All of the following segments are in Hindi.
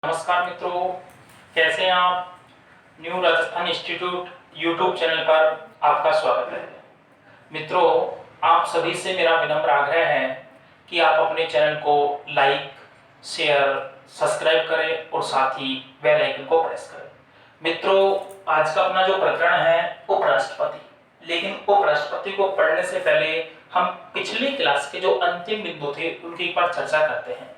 नमस्कार मित्रों, कैसे हैं आप। New Rajasthan institute YouTube channel पर आपका स्वागत है। मित्रों, आप सभी से मेरा विनम्र आग्रह है कि आप अपने चैनल को लाइक, शेयर, सब्सक्राइब करें और साथ ही बेल आइकन को प्रेस करें। मित्रों, आज का अपना जो प्रकरण है उपराष्ट्रपति, लेकिन उपराष्ट्रपति को पढ़ने से पहले हम पिछली क्लास के जो अंतिम बिंदु थे उनकी एक बार चर्चा करते हैं।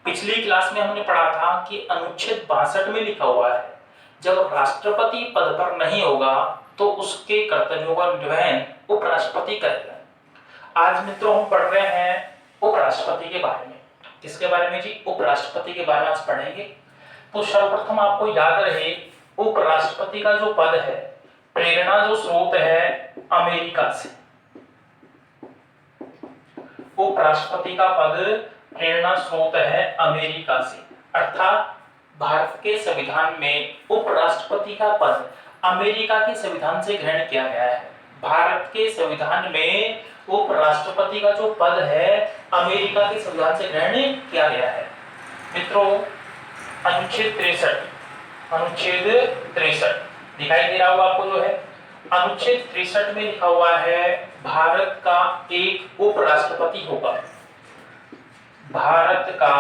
पिछली क्लास में हमने पढ़ा था कि अनुच्छेद 62 में लिखा हुआ है जब राष्ट्रपति पद पर नहीं होगा तो उसके कर्तव्यों का निर्वहन उपराष्ट्रपति करेगा। आज मित्रों हम पढ़ रहे हैं उपराष्ट्रपति के बारे में। किसके बारे में जी? उपराष्ट्रपति के बारे में आज पढ़ेंगे। तो सर्वप्रथम आपको याद रहे, उपराष्ट्रपति का जो पद है, प्रेरणा जो स्रोत है अमेरिका से। उपराष्ट्रपति का पद प्रेरणा स्रोत है अमेरिका से, अर्थात भारत के संविधान में उपराष्ट्रपति का पद अमेरिका के संविधान से ग्रहण किया गया है। भारत के संविधान में उपराष्ट्रपति का जो पद है अमेरिका के संविधान से ग्रहण किया गया है। मित्रों, अनुच्छेद 63 दिखाई दे रहा होगा आपको जो है। अनुच्छेद 63 में लिखा हुआ है भारत का एक उपराष्ट्रपति होगा। भारत का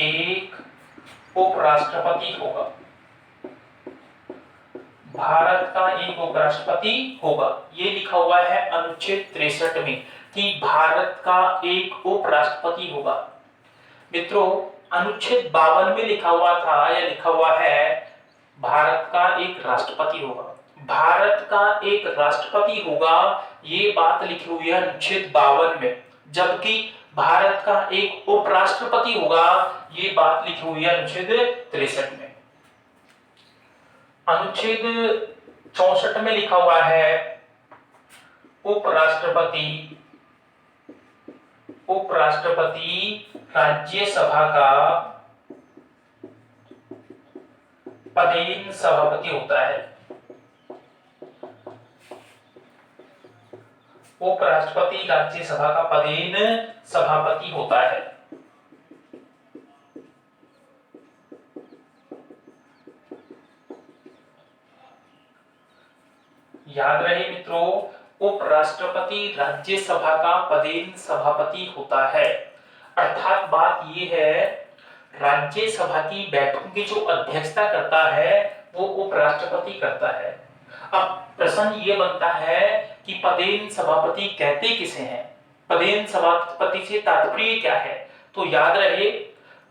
एक उपराष्ट्रपति होगा। भारत का एक उपराष्ट्रपति होगा, ये लिखा हुआ है अनुच्छेद 63 में कि भारत का एक उपराष्ट्रपति होगा। मित्रों, अनुच्छेद 52 में लिखा हुआ था या लिखा हुआ है भारत का एक राष्ट्रपति होगा। भारत का एक राष्ट्रपति होगा, ये बात लिखी हुई है अनुच्छेद 52 में, जबकि भारत का एक उपराष्ट्रपति होगा, ये बात लिखी हुई है अनुच्छेद 63 में। अनुच्छेद 64 में लिखा हुआ है उपराष्ट्रपति राज्यसभा का पदेन सभापति होता है। उपराष्ट्रपति राज्यसभा का पदेन सभापति होता है। याद रहे मित्रों, उपराष्ट्रपति राज्यसभा का पदेन सभापति होता है, अर्थात बात ये है राज्यसभा की बैठकों की जो अध्यक्षता करता है वो उपराष्ट्रपति करता है। अब प्रश्न ये बनता है कि पदेन सभापति कहते किसे हैं, पदेन सभापति से तात्पर्य क्या है? तो याद रहे,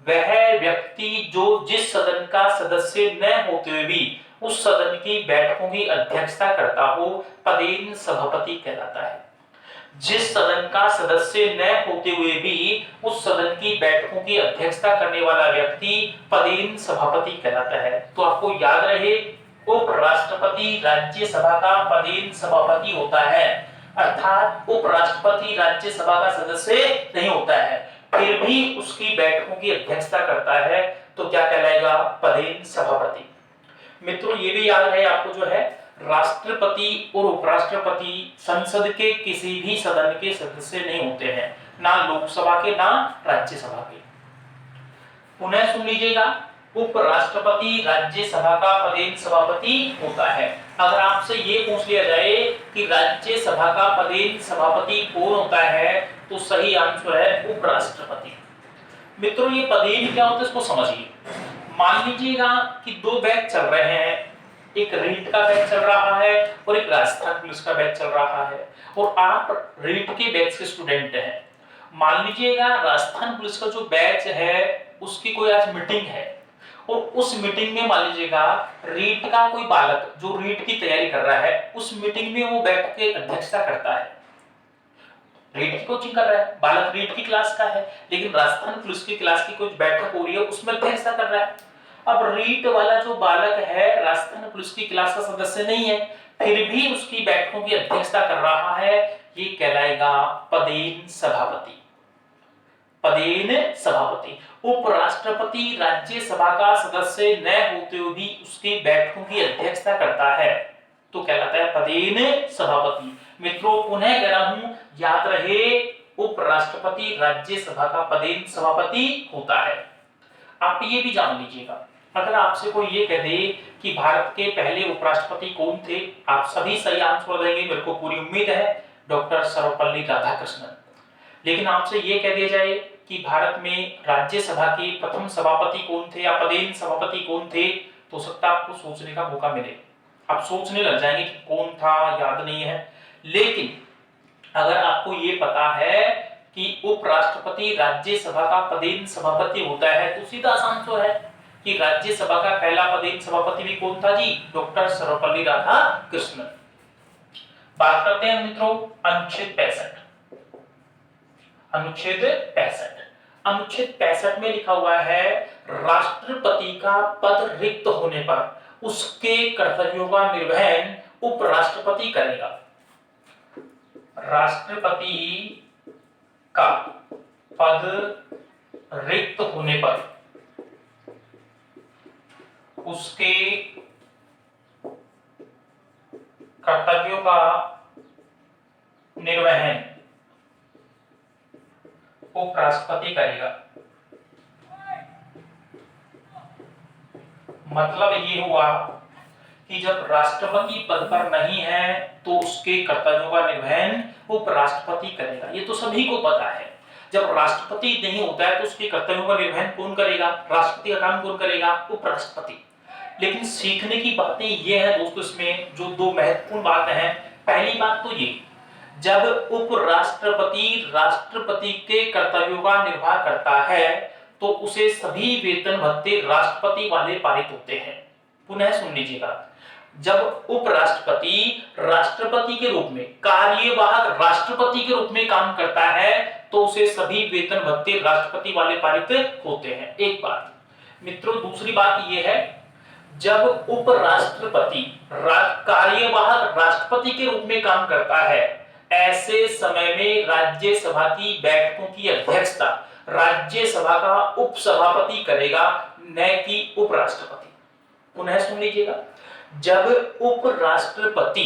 वह व्यक्ति जो जिस सदन का सदस्य न होते हुए भी उस सदन की बैठकों की अध्यक्षता करता हो, पदेन सभापति कहलाता है। जिस सदन का सदस्य न होते हुए भी उस सदन की बैठकों की अध्यक्षता करने वाला व्यक्ति पदेन सभापति कहलाता है। तो आपको याद रहे, उपराष्ट्रपति राज्यसभा का पदेन सभापति होता है, अर्थात उपराष्ट्रपति राज्यसभा का सदस्य नहीं होता है, फिर भी उसकी बैठकों की अध्यक्षता करता है, तो क्या कहलाएगा? पदेन सभापति। मित्रों, ये भी याद रहे आपको जो है, राष्ट्रपति और उपराष्ट्रपति संसद के किसी भी सदन के सदस्य नहीं होते हैं, ना लोकसभा के ना राज्यसभा के। पुनः सुन लीजिएगा, उपराष्ट्रपति राज्यसभा का पदेन सभापति होता है। अगर आपसे ये पूछ लिया जाए कि राज्यसभा का पदेन सभापति कौन होता है, तो सही आंसर है उपराष्ट्रपति। मित्रों, ये पदेन क्या होता है इसको समझिए। मान लीजिएगा कि दो बैच चल रहे हैं, एक रीट का बैच चल रहा है और एक राजस्थान पुलिस का बैच चल रहा है, और आप रीट के बैच के स्टूडेंट हैं। मान लीजिएगा राजस्थान पुलिस का जो बैच है उसकी कोई आज मीटिंग है, और उस मीटिंग में मान लीजिएगा रीट का कोई बालक जो रीट की तैयारी कर रहा है, उस मीटिंग में वो बैठ के अध्यक्षता करता है। रीट की कोचिंग कर रहा है, बालक रीट की क्लास का है, लेकिन राजस्थान पुलिस की क्लास की कुछ बैठक हो रही है, उसमें अध्यक्षता कर रहा है। अब रीट वाला जो बालक है राजस्थान पुलिस की क्लास का सदस्य नहीं है, फिर भी उसकी बैठकों की अध्यक्षता कर रहा है, ये कहलाएगा पदेन सभापति। पदेन सभापति। उपराष्ट्रपति राज्यसभा का सदस्य न होते हुए भी उसकी बैठकों की अध्यक्षता करता है, तो कहलाता है पदेन सभापति। मित्रों, पुनः कह रहा हूं, याद रहे, उपराष्ट्रपति राज्यसभा का पदेन सभापति होता है। आप ये भी जान लीजिएगा, अगर आपसे कोई ये कह दे कि भारत के पहले उपराष्ट्रपति कौन थे, आप सभी सही आंसर देंगे, मेरे को पूरी उम्मीद है डॉक्टर सर्वपल्ली राधाकृष्णन। लेकिन आपसे ये कह दिया जाए कि भारत में राज्यसभा के प्रथम सभापति कौन थे या पदेन सभापति कौन थे, तो सकता आपको सोचने का मौका मिले, आप सोचने लग जाएंगे कि कौन था, याद नहीं है। लेकिन अगर आपको ये पता है कि उपराष्ट्रपति राज्यसभा का पदेन सभापति होता है, तो सीधा आंसर है कि राज्यसभा का पहला पदेन सभापति भी कौन था जी, डॉक्टर सर्वपल्ली राधाकृष्णन। बात करते हैं मित्रों अनुच्छेद 65। अनुच्छेद 65, अनुच्छेद 65 में लिखा हुआ है राष्ट्रपति का पद रिक्त होने पर उसके कर्तव्यों का निर्वहन उपराष्ट्रपति करेगा। राष्ट्रपति का पद रिक्त होने पर उसके कर्तव्यों का निर्वहन उपराष्ट्रपति करेगा। मतलब ये हुआ कि जब राष्ट्रपति पद पर नहीं है तो उसके कर्तव्यों का निर्वहन उपराष्ट्रपति करेगा। ये तो सभी को पता है, जब राष्ट्रपति नहीं होता है तो उसके कर्तव्यों का निर्वहन कौन करेगा, राष्ट्रपति का काम कौन करेगा, उपराष्ट्रपति। लेकिन सीखने की बातें ये है दोस्तों, इसमें जो दो महत्वपूर्ण बातें हैं। पहली बात तो ये, जब उपराष्ट्रपति राष्ट्रपति के कर्तव्यों का निर्वाह करता है तो उसे सभी वेतन भत्ते राष्ट्रपति वाले पारित होते हैं। पुनः सुन लीजिएगा, जब उपराष्ट्रपति राष्ट्रपति के रूप में, कार्यवाहक राष्ट्रपति के रूप में काम करता है तो उसे सभी वेतन भत्ते राष्ट्रपति वाले पारित होते हैं। एक बात मित्रों। दूसरी बात यह है, जब उपराष्ट्रपति कार्यवाहक राष्ट्रपति के रूप में काम करता है, ऐसे समय में राज्यसभा की बैठकों की अध्यक्षता राज्यसभा का उपसभापति करेगा, न कि उपराष्ट्रपति। पुनः सुन लीजिएगा, जब उपराष्ट्रपति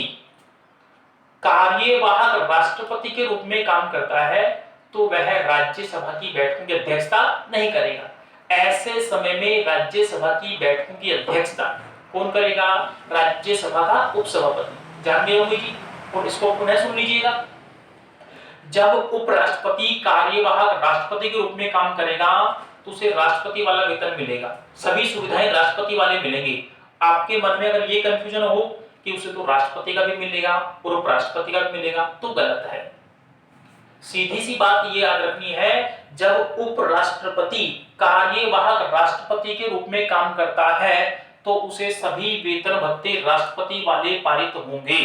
कार्यवाहक राष्ट्रपति के रूप में काम करता है तो वह राज्यसभा की बैठकों की अध्यक्षता नहीं करेगा। ऐसे समय में राज्यसभा की बैठकों की अध्यक्षता कौन करेगा, राज्यसभा का उपसभापति। जान गए होंगे जी, और इसको पुनः सुन लीजिएगा, जब उपराष्ट्रपति कार्यवाहक राष्ट्रपति के रूप में काम करेगा तो उसे राष्ट्रपति वाला वेतन मिलेगा, सभी सुविधाएं राष्ट्रपति वाले मिलेंगे। आपके मन में अगर ये कंफ्यूजन हो कि उसे तो राष्ट्रपति का भी मिलेगा और उपराष्ट्रपति का भी मिलेगा, तो गलत है। सीधी सी बात ये याद रखनी है, जब उपराष्ट्रपति कार्यवाहक राष्ट्रपति के रूप में काम करता है तो उसे सभी वेतन भत्ते राष्ट्रपति वाले पारित होंगे।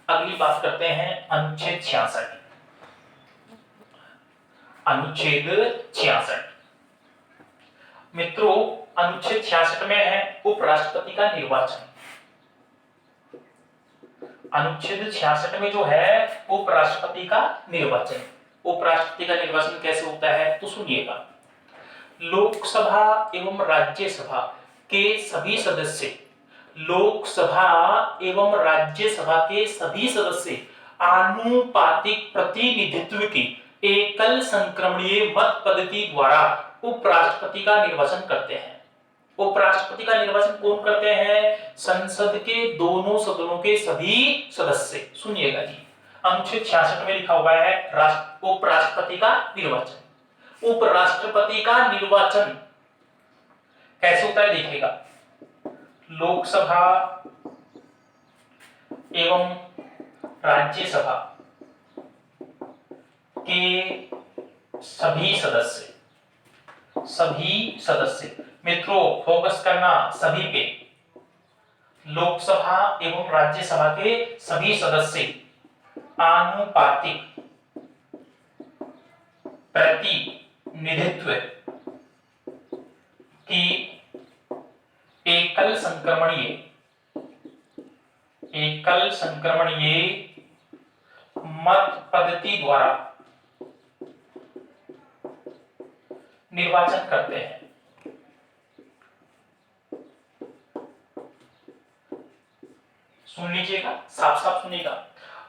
अगली बात करते हैं अनुच्छेद 66। अनुच्छेद 66 मित्रों, अनुच्छेद 66 में है उपराष्ट्रपति का निर्वाचन। अनुच्छेद 66 में जो है उपराष्ट्रपति का निर्वाचन। उपराष्ट्रपति का निर्वाचन कैसे होता है तो सुनिएगा, लोकसभा एवं राज्यसभा के सभी सदस्य, लोकसभा एवं राज्यसभा के सभी सदस्य आनुपातिक प्रतिनिधित्व की एकल संक्रमणीय मत पद्धति द्वारा उपराष्ट्रपति का निर्वाचन करते हैं। उपराष्ट्रपति का निर्वाचन कौन करते हैं, संसद के दोनों सदनों के सभी सदस्य। सुनिएगा जी, अनुच्छेद 66 में लिखा हुआ है उपराष्ट्रपति का निर्वाचन। उपराष्ट्रपति का निर्वाचन कैसे होता है देखिएगा, लोकसभा एवं राज्यसभा के सभी सदस्य, सभी सदस्य मित्रों फोकस करना सभी पे, लोकसभा एवं राज्यसभा के सभी सदस्य आनुपातिक प्रतिनिधित्व की एकल संक्रमणीय मत पद्धति द्वारा निर्वाचन करते हैं। सुन लीजिएगा, साफ साफ सुनिएगा,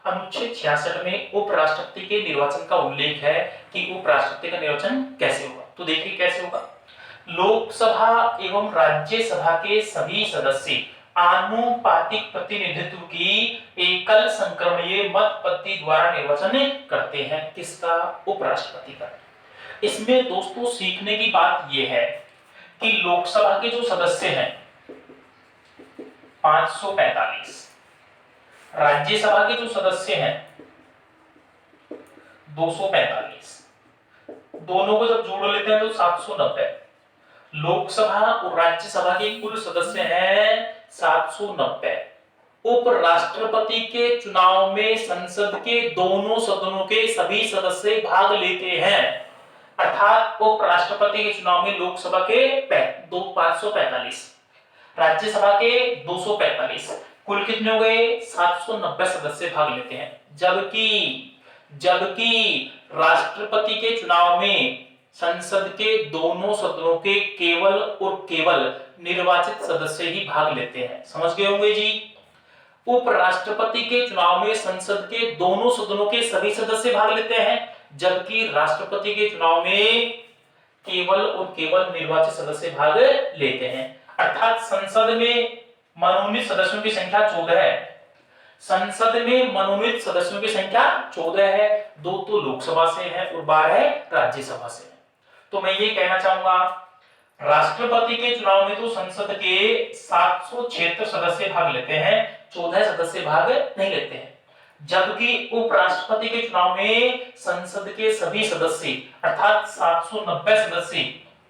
अनुच्छेद 66 में उपराष्ट्रपति के निर्वाचन का उल्लेख है कि उपराष्ट्रपति का निर्वाचन कैसे होगा। तो देखिए कैसे होगा, लोकसभा एवं राज्यसभा के सभी सदस्य आनुपातिक प्रतिनिधित्व की एकल संक्रमणीय मत पद्धति द्वारा निर्वाचन करते हैं। किसका? उपराष्ट्रपति का। इसमें दोस्तों सीखने की बात यह है कि लोकसभा के जो सदस्य हैं 545, राज्यसभा के जो सदस्य हैं 245, दोनों को जब जोड़ लेते हैं तो 790। लोकसभा और राज्यसभा के कुल सदस्य हैं 790। उपराष्ट्रपति के चुनाव में संसद के दोनों सदनों के सभी सदस्य भाग लेते हैं, अर्थात उपराष्ट्रपति के चुनाव में लोकसभा के 545, राज्यसभा के 245, कुल कितने हो गए? 790 सदस्य भाग लेते हैं। जबकि राष्ट्रपति के चुनाव में संसद के दोनों सदनों के केवल और केवल निर्वाचित सदस्य ही भाग लेते हैं। समझ गए होंगे जी। उपराष्ट्रपति के चुनाव में संसद के दोनों सदनों के सभी सदस्य भाग लेते हैं, जबकि राष्ट्रपति के चुनाव में केवल और केवल निर्वाचित सदस्य भाग लेते हैं। अर्थात संसद में मनोनीत सदस्यों की संख्या 14 है। संसद में मनोनीत सदस्यों की संख्या 14 है, 2 तो लोकसभा से है और 12 है राज्यसभा से। तो मैं ये कहना चाहूंगा, राष्ट्रपति के चुनाव में तो संसद के 776 सदस्य भाग लेते हैं, 14 सदस्य भाग नहीं लेते हैं। जबकि उपराष्ट्रपति के चुनाव में संसद के सभी सदस्य अर्थात 790 सदस्य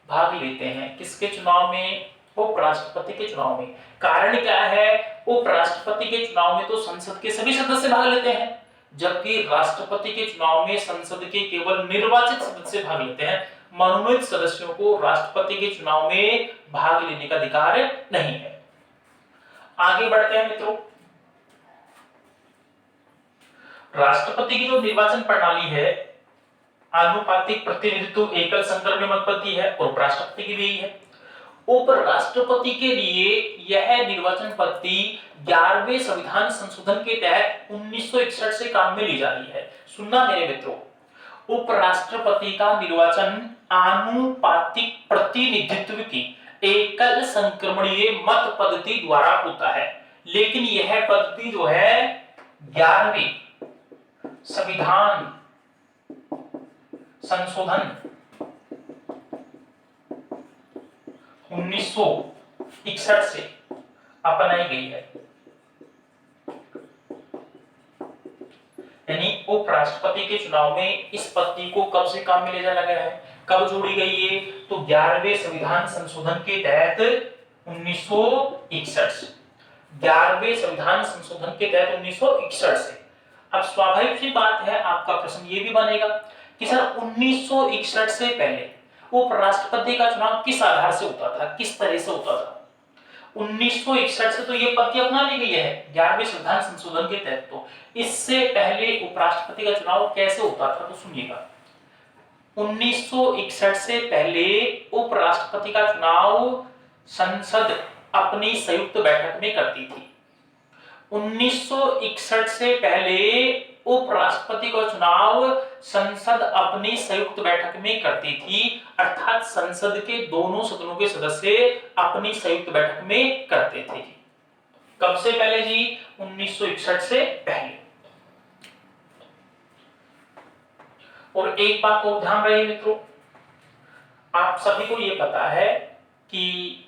भाग लेते हैं। किसके चुनाव में? उपराष्ट्रपति के चुनाव में। कारण क्या है? उपराष्ट्रपति के चुनाव में तो संसद के सभी सदस्य भाग लेते हैं, जबकि राष्ट्रपति के चुनाव में संसद के केवल निर्वाचित सदस्य भाग लेते हैं। मनोनीत सदस्यों को राष्ट्रपति के चुनाव में भाग लेने का अधिकार नहीं है। आगे बढ़ते हैं मित्रों। राष्ट्रपति की जो निर्वाचन प्रणाली है आनुपातिक प्रतिनिधित्व एकल संक्रमणीय मत पद्धति है और उपराष्ट्रपति की भी है। उपराष्ट्रपति के लिए यह निर्वाचन पद्धति 11वें संविधान संशोधन के तहत 1961 से काम में ली जा रही है। सुनना मेरे मित्रों, उपराष्ट्रपति का निर्वाचन आनुपातिक प्रतिनिधित्व की एकल संक्रमणीय मत पद्धति द्वारा होता है, लेकिन यह पद्धति जो है 11वें संविधान संशोधन 1961 से अपनाई गई है। यानी उपराष्ट्रपति के चुनाव में इस पद्धति को कब से काम में ले जाया गया है, कब जोड़ी गई है? तो 11वें संविधान संशोधन के तहत 1961 से। 11वें संविधान संशोधन के तहत 1961 से। अब स्वाभाविक सी बात है, आपका प्रश्न ये भी बनेगा कि सर 1961 से पहले उपराष्ट्रपति का चुनाव किस आधार से होता था, किस तरह से होता था? 1961 से तो ये पद्धति अपना ली गई है 11वें संविधान संशोधन के तहत। तो इससे पहले उपराष्ट्रपति का चुनाव कैसे होता था? तो सुनिएगा, 1961 से पहले उपराष्ट्रपति का चुनाव संसद अपनी संयुक्त बैठक में करती थी। 1961 से पहले उपराष्ट्रपति का चुनाव संसद अपनी संयुक्त बैठक में करती थी, अर्थात संसद के दोनों सदनों के सदस्य अपनी संयुक्त बैठक में करते थे। कब से पहले जी? 1961 से पहले। और एक बात को ध्यान रहे मित्रों, आप सभी को यह पता है कि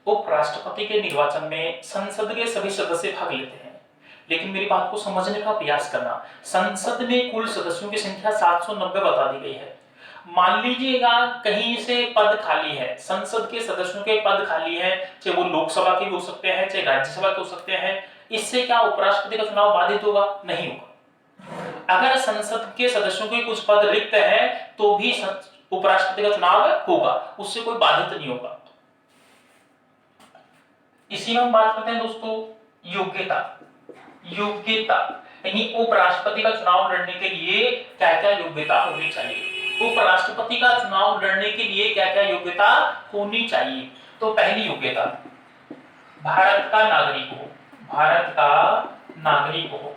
उपराष्ट्रपति के निर्वाचन में संसद के सभी सदस्य भाग लेते हैं, लेकिन मेरी बात को समझने का प्रयास करना। संसद में कुल सदस्यों की संख्या 790 बता दी गई है। मान लीजिएगा कहीं से पद खाली है, संसद के सदस्यों के पद खाली है, चाहे वो लोकसभा के भी हो सकते हैं, चाहे राज्यसभा के हो सकते हैं। इससे क्या उपराष्ट्रपति का चुनाव बाधित होगा? नहीं होगा। अगर संसद के सदस्यों के कुछ पद रिक्त है तो भी उपराष्ट्रपति का चुनाव होगा, उससे कोई बाधित नहीं होगा। इसी में हम बात करते हैं दोस्तों योग्यता। योग्यता यानी उपराष्ट्रपति का चुनाव लड़ने के लिए क्या क्या योग्यता होनी चाहिए? उपराष्ट्रपति का चुनाव लड़ने के लिए क्या क्या योग्यता होनी चाहिए? तो पहली योग्यता, भारत का नागरिक हो। भारत का नागरिक हो।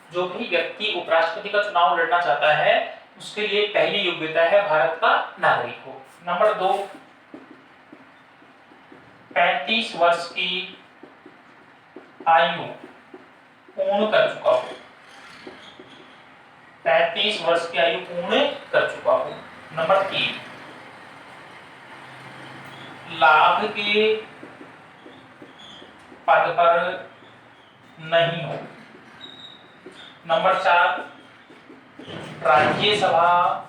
जो भी व्यक्ति उपराष्ट्रपति का चुनाव लड़ना चाहता है उसके लिए पहली योग्यता है भारत का नागरिक हो। नंबर 2, 35 वर्ष की आयु पूर्ण कर चुका हो। 35 वर्ष की आयु पूर्ण कर चुका हो। नंबर 3, लाभ के पद पर नहीं हो। नंबर 4, राज्यसभा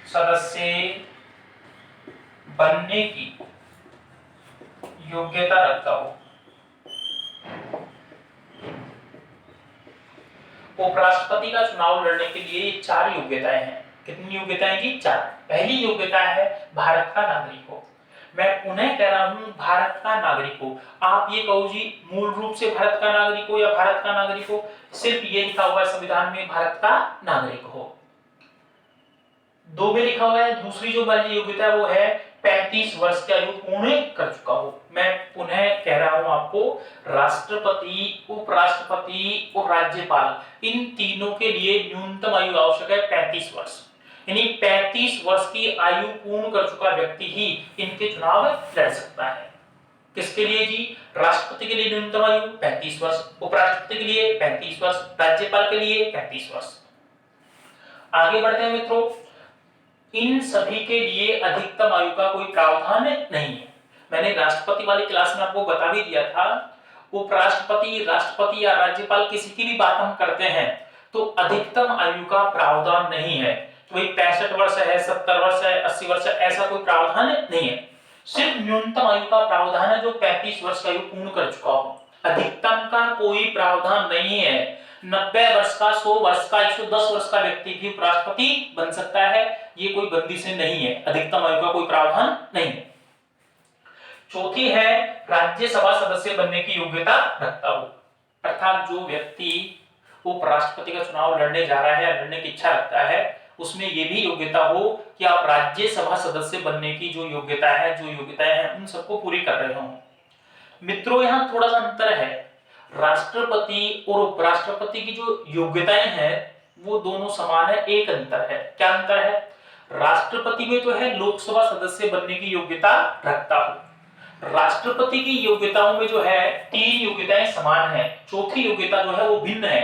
सदस्य बनने की योग्यता रखता हो। उपराष्ट्रपति का चुनाव लड़ने के लिए 4 योग्यताएं हैं। कितनी योग्यताएं की? 4। पहली योग्यता है भारत का नागरिक हो। मैं पुनः कह रहा हूं, भारत का नागरिक हो। आप ये कहो जी मूल रूप से भारत का नागरिक हो या भारत का नागरिक हो, सिर्फ ये लिखा हुआ है संविधान में भारत का नागरिक हो। 2 में लिखा हुआ है दूसरी जो वाली योग्यता है वो है 35 वर्ष की आयु पूर्ण कर चुका हो। मैं पुनः कह रहा हूं आपको, राष्ट्रपति, उपराष्ट्रपति और राज्यपाल इन तीनों के लिए न्यूनतम आयु आवश्यक है 35 वर्ष। यानी 35 वर्ष की आयु पूर्ण कर चुका व्यक्ति ही इनके चुनाव लड़ सकता है। किसके लिए जी? राष्ट्रपति के लिए न्यूनतम आयु 35 वर्ष, उपराष्ट्रपति के लिए 35 वर्ष, राज्यपाल के लिए 35 वर्ष। आगे बढ़ते हैं मित्रों, इन सभी के लिए अधिकतम आयु का कोई प्रावधान नहीं है। मैंने राष्ट्रपति वाली क्लास में आपको बता भी दिया था, उपराष्ट्रपति, राष्ट्रपति या राज्यपाल किसी की भी बात हम करते हैं तो अधिकतम आयु का प्रावधान नहीं है। तो भाई 65 वर्ष है, 70 वर्ष है, 80 वर्ष है, ऐसा कोई प्रावधान नहीं है। सिर्फ न्यूनतम आयु का प्रावधान है जो 35 वर्ष का आयु पूर्ण कर चुका हो। अधिकतम का कोई प्रावधान नहीं है। 90 वर्ष का, 100 वर्ष का, 110 वर्ष का व्यक्ति भी उपराष्ट्रपति बन सकता है। ये कोई बंदिश नहीं है, अधिकतम आयु का कोई प्रावधान नहीं है। चौथी है राज्यसभा सदस्य बनने की योग्यता रखता हो। अर्थात जो व्यक्ति उपराष्ट्रपति का चुनाव लड़ने जा रहा है या लड़ने की इच्छा रखता है, उसमें यह भी योग्यता हो कि आप राज्यसभा सदस्य बनने की जो योग्यता है, जो योग्यताएं हैं, उन सबको पूरी कर रहे हो। मित्रों यहां थोड़ा सा अंतर है, राष्ट्रपति और उपराष्ट्रपति की जो योग्यताएं हैं वो दोनों समान है। एक अंतर है। क्या अंतर है? राष्ट्रपति में तो है लोकसभा सदस्य बनने की योग्यता रखता हूं। राष्ट्रपति की योग्यताओं में जो है 3 योग्यताएं समान है, चौथी योग्यता जो है वो भिन्न है।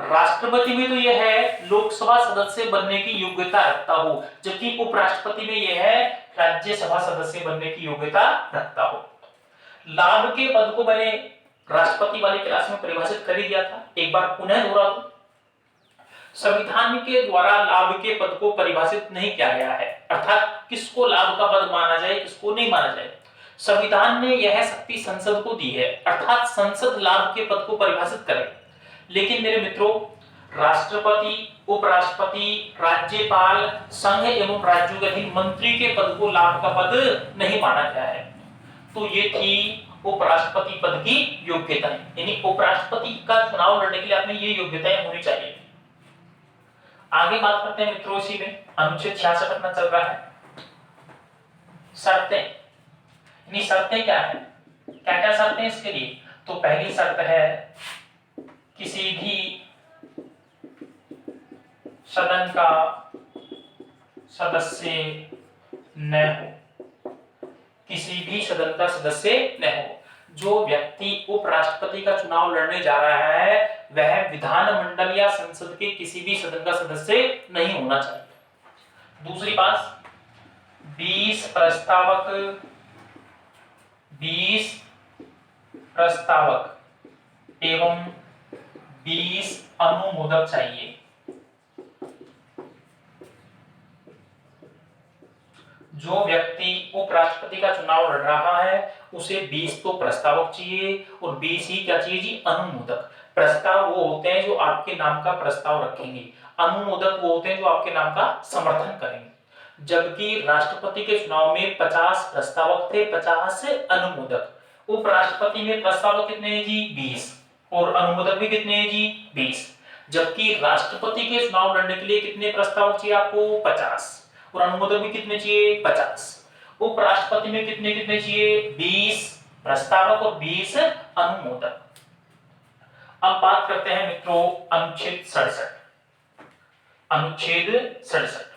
राष्ट्रपति में तो यह है लोकसभा सदस्य बनने की योग्यता रखता हूं, जबकि उपराष्ट्रपति में यह है राज्यसभा सदस्य बनने की योग्यता रखता हूं। लाभ के पद को मैंने राष्ट्रपति वाली क्लास में परिभाषित कर ही दिया था, एक बार पुनः दोहरा दूं। संविधान के द्वारा लाभ के पद को परिभाषित नहीं किया गया है, अर्थात किसको लाभ का पद माना जाए, किसको नहीं माना जाए। संविधान ने यह शक्ति संसद को दी है, अर्थात संसद लाभ के पद को परिभाषित करे। लेकिन मेरे मित्रों, राष्ट्रपति, उपराष्ट्रपति, राज्यपाल, संघ एवं राज्यों के अधीन मंत्री के पद को लाभ का पद नहीं माना गया है। तो ये थी उपराष्ट्रपति पद की योग्यताएं, यानी उपराष्ट्रपति का चुनाव लड़ने के लिए आपने ये योग्यताएं होनी चाहिए। आगे बात करते हैं मित्रों, इसी में अनुच्छेद 66 अपना चल रहा है। शर्तें, यानी शर्तें क्या है, क्या क्या शर्तें इसके लिए? तो पहली शर्त है किसी भी सदन का सदस्य न हो, किसी भी सदन का सदस्य न हो। जो व्यक्ति उपराष्ट्रपति का चुनाव लड़ने जा रहा है वह विधानमंडल या संसद के किसी भी सदन का सदस्य नहीं होना चाहिए। दूसरी बात, 20 प्रस्तावक एवं 20 अनुमोदक चाहिए। जो व्यक्ति उपराष्ट्रपति का चुनाव लड़ रहा है उसे 20 तो प्रस्तावक चाहिए और 20 ही क्या चाहिए जी? अनुमोदक। प्रस्ताव वो होते हैं जो आपके नाम का प्रस्ताव रखेंगे, अनुमोदक वो होते हैं जो आपके नाम का समर्थन करेंगे। जबकि राष्ट्रपति के चुनाव में 50 प्रस्तावक थे, 50 अनुमोदक। उपराष्ट्रपति में प्रस्तावक कितने हैं जी? 20, और अनुमोदक भी कितने हैं जी? 20। जबकि राष्ट्रपति के चुनाव लड़ने के लिए कितने प्रस्तावक चाहिए आपको? 50, और अनुमोदक भी कितने चाहिए? 50। उपराष्ट्रपति में कितने कितने चाहिए? 20 प्रस्तावक और 20 अनुमोदक। अब बात करते हैं मित्रों अनुच्छेद 67। अनुच्छेद 67,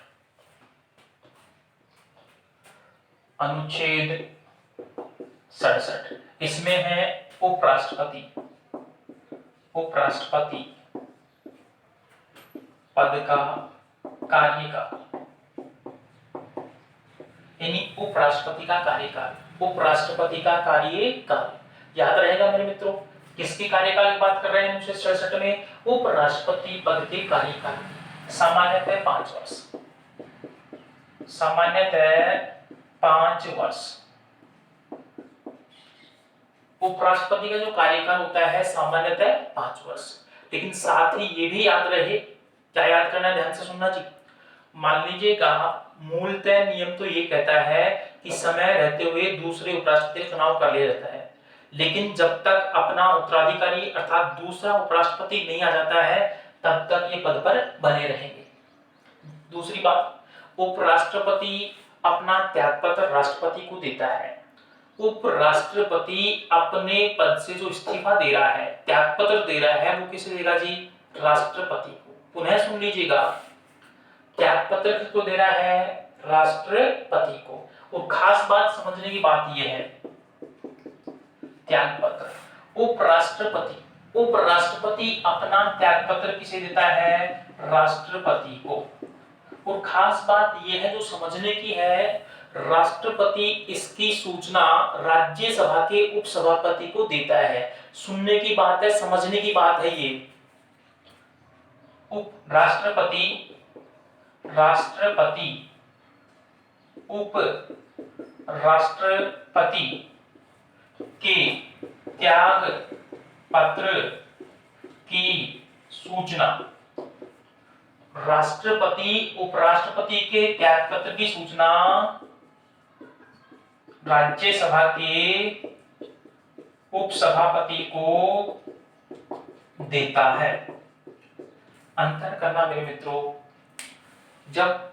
अनुच्छेद 67 इसमें है उपराष्ट्रपति, उपराष्ट्रपति पद का कार्यकाल, यानी उपराष्ट्रपति का कार्यकाल, उपराष्ट्रपति का कार्यकाल याद रहेगा मेरे मित्रों। किसके कार्यकाल की बात कर रहे हैं? 1967 में उपराष्ट्रपति पद के कार्यकाल, सामान्यतः 5 वर्ष, सामान्यतः 5 वर्ष। उपराष्ट्रपति का जो कार्यकाल होता है सामान्यतः 5 वर्ष। लेकिन साथ ही ये भी याद रहे, क्या याद करना है, ध्यान से सुनना जी। मान लीजिएगा मूलतः नियम तो ये कहता है कि समय रहते हुए दूसरे उपराष्ट्रपति का चुनाव कर लिया जाता है, लेकिन जब तक अपना उत्तराधिकारी अर्थात दूसरा उपराष्ट्रपति नहीं आ जाता है तब तक ये पद पर बने रहेंगे। दूसरी बात, उपराष्ट्रपति अपना त्यागपत्र राष्ट्रपति को देता है। उपराष्ट्रपति अपने पद से जो इस्तीफा दे रहा है, त्यागपत्र दे रहा है, वो किसे देगा जी? राष्ट्रपति को। पुनः सुन लीजिएगा, त्यागपत्र किसको दे रहा है? राष्ट्रपति को। और खास बात समझने की बात यह है, त्यागपत्र, उपराष्ट्रपति, उपराष्ट्रपति अपना त्यागपत्र किसे देता है? राष्ट्रपति को। और खास बात यह है जो समझने की है, राष्ट्रपति इसकी सूचना राज्यसभा के उपसभापति को देता है। सुनने की बात है, समझने की बात है ये। राष्ट्रपति, राष्ट्रपति उप राष्ट्रपति के त्याग पत्र की सूचना, राष्ट्रपति उपराष्ट्रपति के त्याग पत्र की सूचना राज्यसभा के उपसभापति को देता है। अंतर करना मेरे मित्रों, जब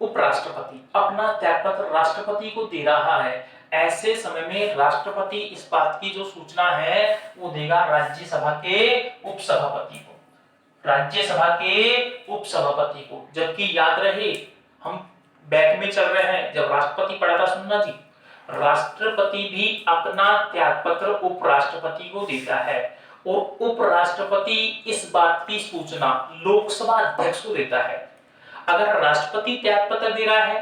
उपराष्ट्रपति अपना त्यागपत्र राष्ट्रपति को दे रहा है, ऐसे समय में राष्ट्रपति इस बात की जो सूचना है वो देगा राज्यसभा के उपसभापति को, राज्यसभा के उपसभापति को। जबकि याद रहे, हम बैक में चल रहे हैं, जब राष्ट्रपति पढ़ा था, सुनना जी, राष्ट्रपति भी अपना त्यागपत्र उपराष्ट्रपति को देता है और उपराष्ट्रपति इस बात की सूचना लोकसभा अध्यक्ष को देता है। अगर राष्ट्रपति त्यागपत्र दे रहा है,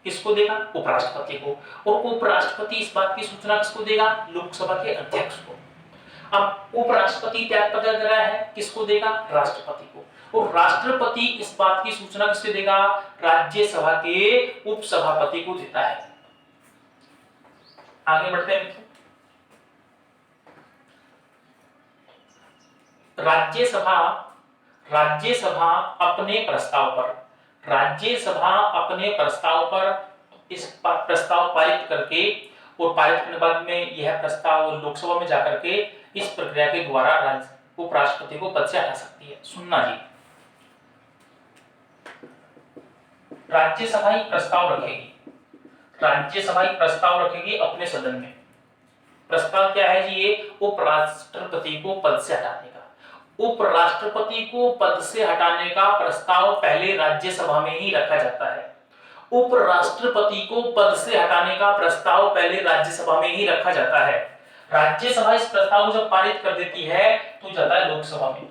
किसको देगा? उपराष्ट्रपति को। और उपराष्ट्रपति इस बात की सूचना किसको देगा? लोकसभा के अध्यक्ष को। अब उपराष्ट्रपति त्यागपत्र दे रहा है, किसको देगा? राष्ट्रपति को। और राष्ट्रपति इस बात की सूचना किससे देगा? राज्यसभा के उपसभापति को देता है। आगे बढ़ते हैं मित्रों। राज्यसभा, राज्यसभा अपने प्रस्ताव पर, राज्यसभा अपने प्रस्ताव पर इस प्रस्ताव पारित करके और पारित करने बाद में यह प्रस्ताव लोकसभा में जाकर के इस प्रक्रिया के द्वारा उपराष्ट्रपति को पद से हटा सकती है। सुनना जी, राज्यसभा ही प्रस्ताव रखेगी, राज्यसभा ही प्रस्ताव रखेगी अपने सदन में। प्रस्ताव क्या है जी? ये उपराष्ट्रपति को पद से हटाने का। उपराष्ट्रपति को पद से हटाने का प्रस्ताव पहले राज्यसभा में ही रखा जाता है। उपराष्ट्रपति को पद से हटाने का प्रस्ताव पहले राज्यसभा में ही रखा जाता है। राज्यसभा इस प्रस्ताव को जब पारित कर देती है तो जाता है लोकसभा में।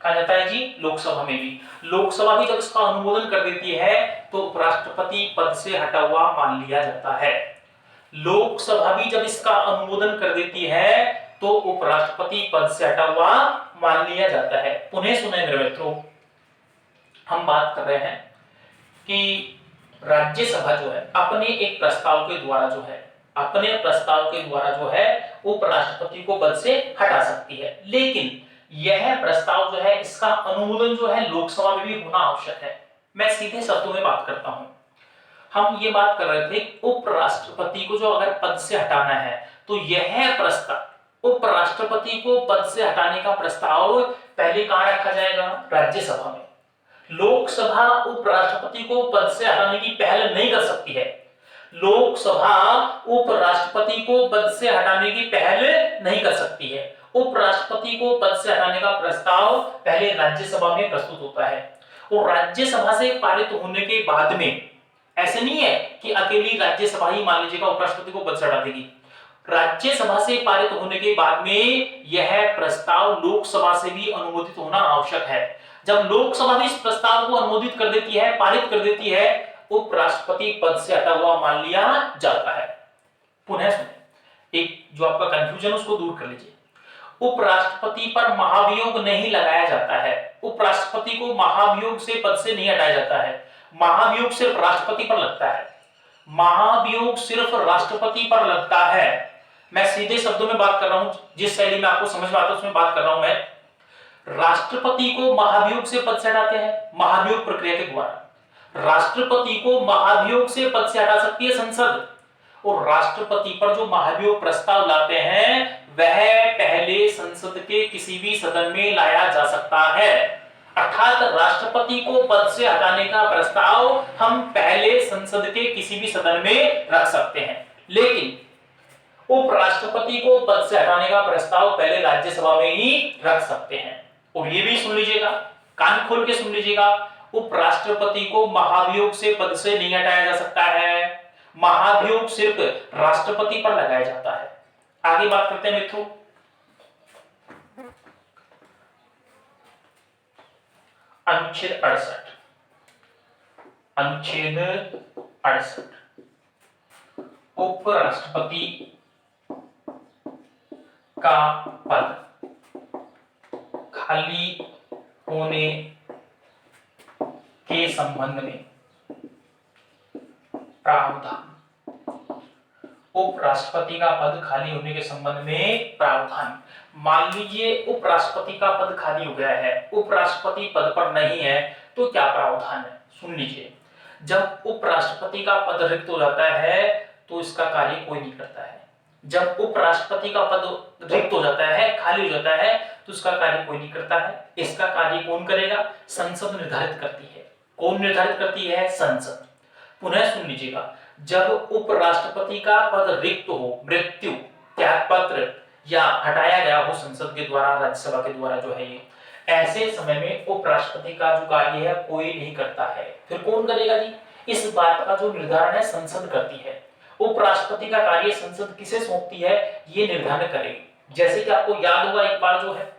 कहा जाता है जी? लोकसभा में भी। लोकसभा भी जब इसका अनुमोदन कर देती है तो उपराष्ट्रपति पद से हटा हुआ मान लिया जाता है। लोकसभा भी जब इसका अनुमोदन कर देती है तो उपराष्ट्रपति पद से हटा हुआ मान लिया जाता है। पुनः सुने मेरे मित्रों, हम बात कर रहे हैं कि राज्यसभा जो है अपने एक प्रस्ताव के द्वारा जो है, अपने प्रस्ताव के द्वारा जो है उपराष्ट्रपति को पद से हटा सकती है। लेकिन यह प्रस्ताव जो है, इसका अनुमोदन जो है लोकसभा में भी होना आवश्यक है। मैं सीधे शब्दों में बात करता हूं। हम ये बात कर रहे थे, उपराष्ट्रपति को जो अगर पद से हटाना है तो यह प्रस्ताव, उपराष्ट्रपति को पद से हटाने का प्रस्ताव पहले कहां रखा जाएगा? राज्यसभा में। लोकसभा उपराष्ट्रपति को पद से हटाने की पहल नहीं कर सकती है। लोकसभा उपराष्ट्रपति को पद से हटाने की पहल नहीं कर सकती है। उपराष्ट्रपति को पद से हटाने का प्रस्ताव पहले राज्यसभा में प्रस्तुत होता है और राज्यसभा से पारित होने के बाद में, ऐसे नहीं है कि अकेली राज्यसभा ही मान लीजिएगा उपराष्ट्रपति को पद से हटा देगी, राज्यसभा से पारित होने के बाद में यह प्रस्ताव लोकसभा से भी अनुमोदित होना आवश्यक है। जब लोकसभा भी इस प्रस्ताव को अनुमोदित कर देती है, पारित कर देती है, उपराष्ट्रपति पद से हटा हुआ मान लिया जाता है। पुनः सुनिए, एक जो आपका कंफ्यूजन उसको दूर कर लीजिए। उपराष्ट्रपति पर महाभियोग नहीं लगाया जाता है, उपराष्ट्रपति को महाभियोग से पद से नहीं हटाया जाता है, महाभियोग सिर्फ राष्ट्रपति पर लगता है, महाभियोग सिर्फ राष्ट्रपति पर लगता है। मैं सीधे शब्दों में बात कर रहा हूं, जिस शैली में आपको समझ में आता है उसमें बात कर रहा हूं मैं। राष्ट्रपति को महाभियोग से पद से हटाते हैं महाभियोग प्रक्रिया के द्वारा, राष्ट्रपति को महाभियोग से पद से हटा सकती है संसद, और राष्ट्रपति पर जो महाभियोग प्रस्ताव लाते हैं वह पहले संसद के किसी भी सदन में लाया जा सकता है। अर्थात राष्ट्रपति को पद से हटाने का प्रस्ताव हम पहले संसद के किसी भी सदन में रख सकते हैं, लेकिन उपराष्ट्रपति को पद से हटाने का प्रस्ताव पहले राज्यसभा में ही रख सकते हैं। और ये भी सुन लीजिएगा, कान खोल के सुन लीजिएगा, उपराष्ट्रपति को महाभियोग से पद से नहीं हटाया जा सकता है, महाभियोग सिर्फ राष्ट्रपति पर लगाया जाता है। आगे बात करते हैं मित्रों, अनुच्छेद 68, अनुच्छेद 68 उपराष्ट्रपति का पद खाली होने के संबंध में प्रावधान, उपराष्ट्रपति का पद खाली होने के संबंध में प्रावधान। मान लीजिए उपराष्ट्रपति का पद खाली हो गया है, उपराष्ट्रपति पद पर नहीं है, तो क्या प्रावधान है, सुन लीजिए। जब उपराष्ट्रपति का पद रिक्त हो जाता है तो इसका कार्य कोई नहीं करता है। जब उपराष्ट्रपति का पद रिक्त हो जाता है, खाली हो जाता है, तो इसका कार्य कोई नहीं करता है। इसका कार्य कौन करेगा, संसद निर्धारित करती है। कौन निर्धारित करती है, संसद। पुनः सुन लीजिएगा, जब उपराष्ट्रपति का पद रिक्त हो, मृत्यु, त्यागपत्र या हटाया गया हो संसद के द्वारा, राज्यसभा के द्वारा जो है ये, ऐसे समय में उपराष्ट्रपति का जो कार्य है कोई नहीं करता है। फिर कौन करेगा जी, इस बात का जो निर्धारण है संसद करती है। उपराष्ट्रपति का कार्य संसद किसे सौंपती है ये निर्धारण करेगी। जैसे कि आपको याद होगा एक बार जो है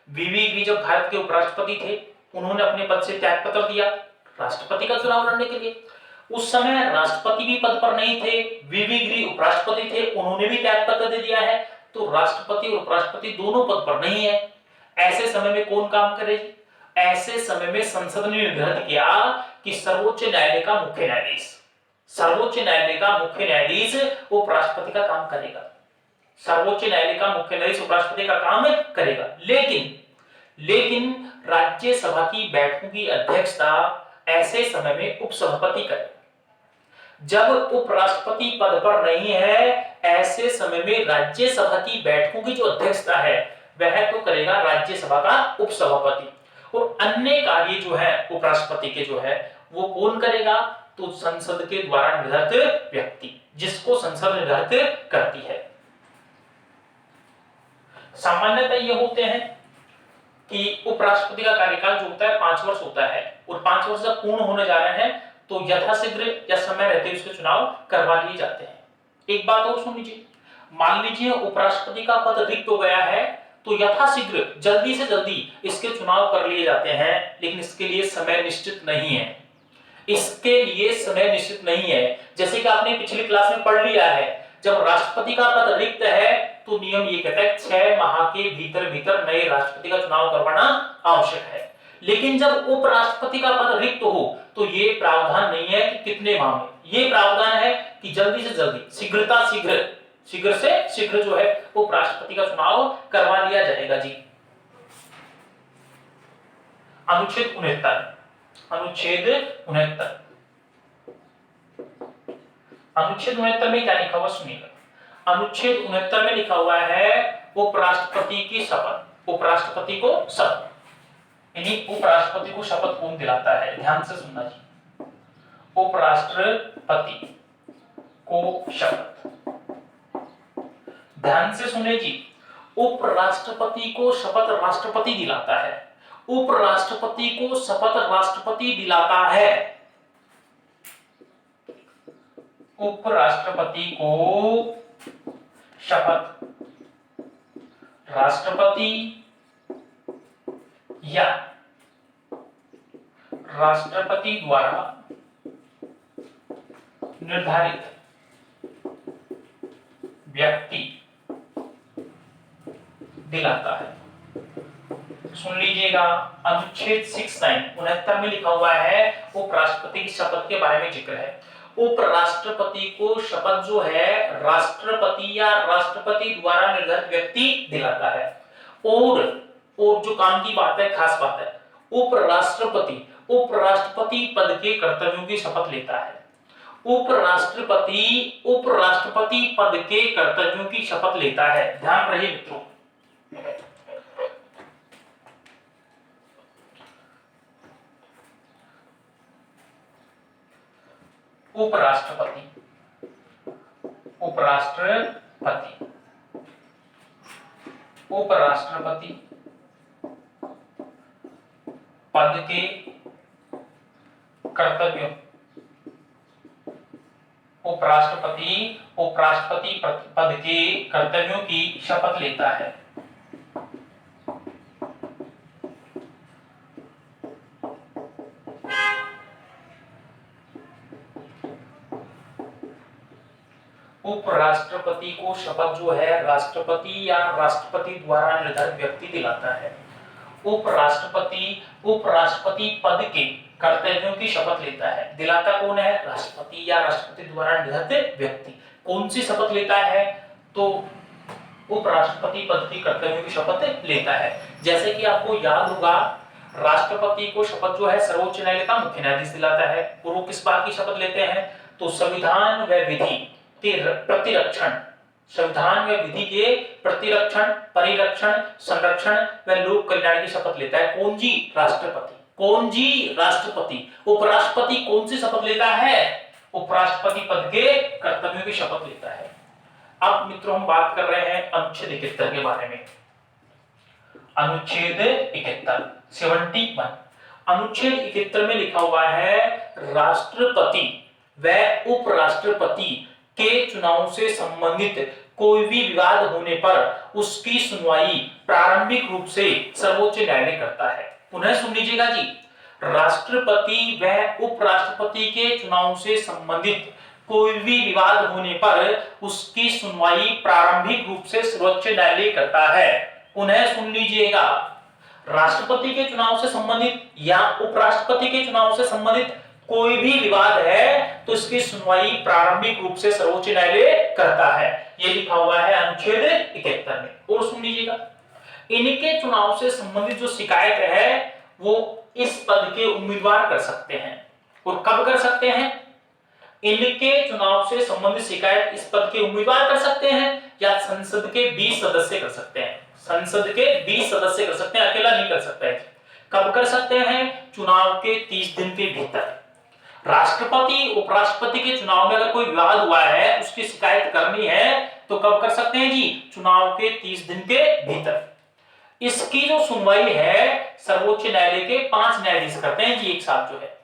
वीवी गिरी जब भारत के उपराष्ट्रपति थे, उन्होंने अपने पद से त्यागपत्र दिया राष्ट्रपति का चुनाव लड़ने के लिए। उस समय राष्ट्रपति भी पद पर नहीं थे, वीवी गिरी उपराष्ट्रपति थे, उन्होंने भी त्यागपत्र दे दिया है, तो राष्ट्रपति और उपराष्ट्रपति दोनों पद पर नहीं है। ऐसे समय में कौन काम करेगी, ऐसे समय में संसद ने निर्धारित किया कि सर्वोच्च न्यायालय का मुख्य न्यायाधीश, सर्वोच्च न्यायालय का मुख्य न्यायाधीश उपराष्ट्रपति का काम करेगा, सर्वोच्च न्यायालय का मुख्य न्यायाधीश उपराष्ट्रपति का काम करेगा। लेकिन राज्यसभा की बैठकों की अध्यक्षता ऐसे समय में उपसभापति करे। जब उपराष्ट्रपति पद पर नहीं है, ऐसे समय में राज्यसभा की बैठकों की जो अध्यक्षता है वह तो करेगा राज्यसभा का उपसभापति, और अन्य कार्य जो है उपराष्ट्रपति के जो है वो कौन करेगा, तो संसद के द्वारा निर्धारित व्यक्ति, जिसको संसद निर्धारित करती है। सामान्यतः ये होते हैं कि उपराष्ट्रपति का कार्यकाल जो होता है 5 वर्ष होता है, और 5 वर्ष जब पूर्ण होने जा रहे हैं तो यथाशीघ्र या समय रहते उसके चुनाव करवा लिए जाते हैं। एक बात और सुन लीजिए, मान लीजिए उपराष्ट्रपति का पद रिक्त हो गया है तो यथाशीघ्र जल्दी से जल्दी इसके चुनाव कर लिए जाते हैं, लेकिन इसके लिए समय निश्चित नहीं है, इसके लिए समय निश्चित नहीं है। जैसे कि आपने पिछली क्लास में पढ़ लिया है, जब राष्ट्रपति का पद रिक्त है तो नियम ये कहता है 6 माह के भीतर नए राष्ट्रपति का चुनाव करवाना आवश्यक है। लेकिन जब उपराष्ट्रपति का पद रिक्त हो तो ये प्रावधान नहीं है कि कितने माह में, ये प्रावधान है कि जल्दी से जल्दी, शीघ्र से शीघ्र जो है उपराष्ट्रपति का चुनाव करवा लिया जाएगा जी। अनुच्छेद 69, अनुच्छेद 69, अनुच्छेद 69 में क्या लिखा हुआ सुनिएगा। अनुच्छेद 69 में लिखा हुआ है उपराष्ट्रपति की शपथ, उपराष्ट्रपति को शपथ, यानी उपराष्ट्रपति को शपथ कौन दिलाता है, ध्यान से सुनना जी। उपराष्ट्रपति को शपथ। ध्यान से सुने जी, उपराष्ट्रपति को शपथ राष्ट्रपति दिलाता है, उपराष्ट्रपति को शपथ राष्ट्रपति दिलाता है। उपराष्ट्रपति को शपथ राष्ट्रपति या राष्ट्रपति द्वारा निर्धारित व्यक्ति दिलाता है। सुन लीजिएगा, अनुच्छेद 69 में लिखा हुआ है उपराष्ट्रपति की शपथ के बारे में जिक्र है। उपराष्ट्रपति को शपथ जो है राष्ट्रपति या राष्ट्रपति द्वारा निर्धारित व्यक्ति दिलाता है। और जो काम की बात है, खास बात है, उपराष्ट्रपति पद के कर्तव्यों की शपथ लेता है। उपराष्ट्रपति पद के कर्तव्यों की शपथ लेता है। ध्यान रहे मित्रों, उपराष्ट्रपति पद के कर्तव्यों, उपराष्ट्रपति पद के कर्तव्यों की शपथ लेता है। उपराष्ट्रपति को शपथ जो है राष्ट्रपति या राष्ट्रपति द्वारा निर्धारित व्यक्ति दिलाता है। उपराष्ट्रपति पद के कर्तव्यों की शपथ लेता है। दिलाता कौन है? राष्ट्रपति या राष्ट्रपति द्वारा निर्धारित व्यक्ति। कौन सी शपथ लेता है? तो उपराष्ट्रपति पद की कर्तव्यों की शपथ लेता है। जैसे कि आपको याद होगा, राष्ट्रपति को शपथ जो है सर्वोच्च न्यायालय का मुख्य न्यायाधीश दिलाता है। और वो किस बात की शपथ लेते हैं? तो संविधान व विधि के प्रतिरक्षण, संविधान व विधि के प्रतिरक्षण, परिरक्षण, संरक्षण व लोक कल्याण की शपथ लेता है। कौन जी? राष्ट्रपति। कौन जी? राष्ट्रपति। उपराष्ट्रपति कौन सी शपथ लेता है? उपराष्ट्रपति पद के कर्तव्यों की शपथ लेता है। अब मित्रों हम बात कर रहे हैं अनुच्छेद 71 के बारे में। अनुच्छेद 71 अनुच्छेद 71 में लिखा हुआ है राष्ट्रपति व उपराष्ट्रपति के चुनाव से संबंधित कोई भी विवाद होने पर उसकी सुनवाई प्रारंभिक रूप से सर्वोच्च न्यायालय करता है। पुनः सुन लीजिएगा जी, राष्ट्रपति व उपराष्ट्रपति के चुनाव से संबंधित कोई भी विवाद होने पर उसकी सुनवाई प्रारंभिक रूप से सर्वोच्च न्यायालय करता है। पुनः सुन लीजिएगा, राष्ट्रपति के चुनाव से संबंधित या उपराष्ट्रपति के चुनाव से संबंधित कोई भी विवाद है तो इसकी सुनवाई प्रारंभिक रूप से सर्वोच्च न्यायालय करता है। ये लिखा हुआ है अनुच्छेद 71 में। और सुन लीजिएगा, इनके चुनाव से संबंधित जो शिकायत है वो इस पद के उम्मीदवार कर सकते हैं। और कब कर सकते हैं? इनके चुनाव से संबंधित शिकायत इस पद के उम्मीदवार कर सकते हैं या संसद के 20 सदस्य कर सकते हैं। संसद के 20 सदस्य कर सकते हैं, अकेला नहीं कर सकता है। कब कर सकते हैं? चुनाव के 30 दिन के भीतर। राष्ट्रपति उपराष्ट्रपति के चुनाव में अगर कोई विवाद हुआ है, उसकी शिकायत करनी है तो कब कर सकते हैं जी? चुनाव के 30 दिन के भीतर। इसकी जो सुनवाई है सर्वोच्च न्यायालय के 5 न्यायाधीश करते हैं जी एक साथ जो है।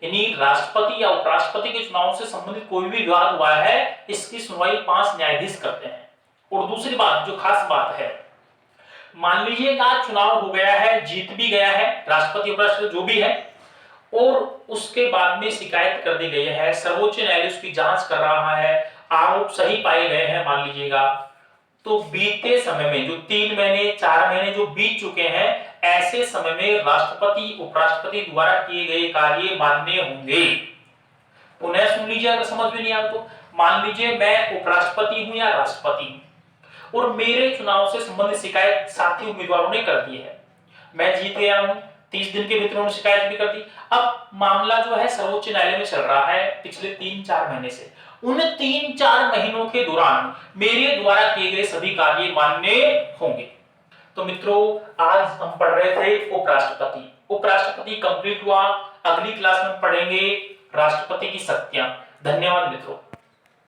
यानी राष्ट्रपति या उपराष्ट्रपति के चुनाव से संबंधित कोई भी विवाद हुआ है, इसकी सुनवाई 5 न्यायाधीश करते हैं। और दूसरी बात जो खास बात है, मान लीजिएगा चुनाव हो गया है, जीत भी गया है राष्ट्रपति उपराष्ट्रपति जो भी है, और उसके बाद में शिकायत कर दी गई है, सर्वोच्च न्यायालय उसकी जांच कर रहा है, आरोप सही पाए गए हैं मान लीजिएगा, तो बीते समय में जो 3 महीने 4 महीने जो बीत चुके हैं, ऐसे समय में राष्ट्रपति उपराष्ट्रपति द्वारा किए गए कार्य मान्य होंगे। पुनः सुन लीजिए, अगर समझ में नहीं आया तो मान लीजिए मैं उपराष्ट्रपति हूं या राष्ट्रपति हूं और मेरे चुनाव से संबंधित शिकायत साथी उम्मीदवारों ने कर दी है, मैं जीत गया हूं, 30 दिन के भीतर उन्होंने शिकायत भी कर दी। अब मामला जो है सर्वोच्च न्यायालय में चल रहा है पिछले 3-4 महीने से। उन 3-4 महीनों के दौरान मेरे द्वारा किए गए सभी कार्य मान्य होंगे। तो मित्रों आज हम पढ़ रहे थे उपराष्ट्रपति कंप्लीट हुआ। अगली क्लास में पढ़ेंगे राष्ट्रपति की शक्तियां। धन्यवाद मित्रों।